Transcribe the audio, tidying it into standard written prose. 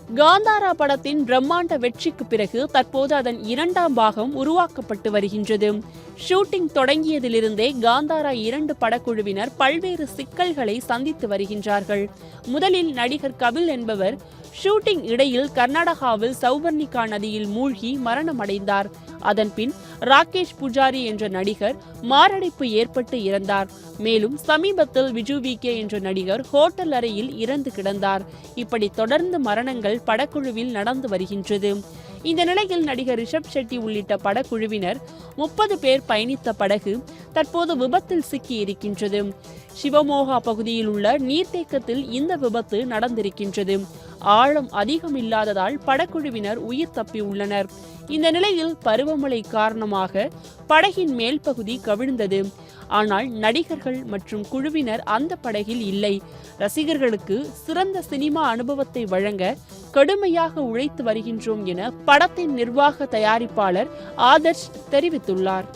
காந்தாரா படத்தின் பிரம்மாண்ட வெற்றிக்கு பிறகு தற்போது அதன் 2ஆம் பாகம் உருவாக்கப்பட்டு வருகின்றது. ஷூட்டிங் தொடங்கியதிலிருந்தே காந்தாரா 2 படக்குழுவினர் பல்வேறு சிக்கல்களை சந்தித்து வருகின்றார்கள். முதலில் நடிகர் கபில் என்பவர் ஷூட்டிங் இடையில் கர்நாடகாவில் சௌபர்ணிகா நதியில் மூழ்கி மரணமடைந்தார். அதன்பின் ராகேஷ் புஜாரி என்ற நடிகர் மாரடைப்பு ஏற்பட்டு இறந்தார். மேலும் சமீபத்தில் விஜு விகே என்ற நடிகர் ஹோட்டல் அறையில் இறந்து கிடந்தார். இப்படி தொடர்ந்து மரணங்கள் படக்குழுவில் நடந்து வருகின்றது. இந்த நிலையில் நடிகர் ரிஷப் ஷெட்டி உள்ளிட்ட படக்குழுவினர் 30 பேர் பயணித்த படகு தற்போது விபத்தில் சிக்கி இருக்கின்றது. சிவமோகா பகுதியில் உள்ள நீர்த்தேக்கத்தில் இந்த விபத்து நடந்திருக்கின்றது. ஆழம் அதிகம் இல்லாததால் படக்குழுவினர் உயிர் தப்பி உள்ளனர். இந்த நிலையில் பருவமழை காரணமாக படகின் மேல் பகுதி கவிழ்ந்தது. ஆனால் நடிகர்கள் மற்றும் குழுவினர் அந்த படகில் இல்லை. ரசிகர்களுக்கு சிறந்த சினிமா அனுபவத்தை வழங்க கடுமையாக உழைத்து வருகின்றோம் என படத்தின் நிர்வாக தயாரிப்பாளர் ஆதர்ஷ் தெரிவித்துள்ளார்.